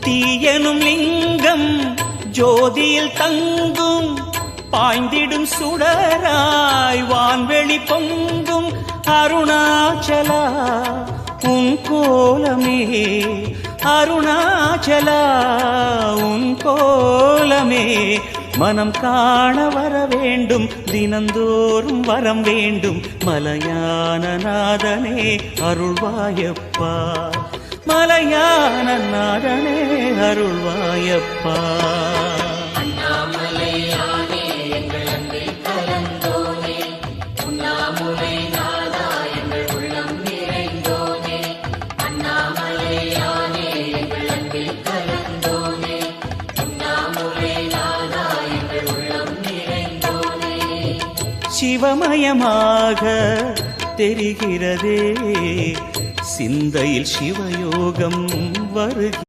தீயனும் லிங்கம் ஜோதியில் தங்கும் பாய்ந்திடும் சுடராய் வான்வெளி பொங்கும் அருணாச்சலா உன் கோலமே அருணாச்சலா உன் கோலமே மனம் காண வர வேண்டும் தினந்தோறும் வரம் வேண்டும் மலையான நாதனே அருள்வாயப்பா மலையான நாதனே அருள்வாயப்பா சிவமயமாக தெரிகிறதே சிந்தையில் சிவயோகம் வருகிறது.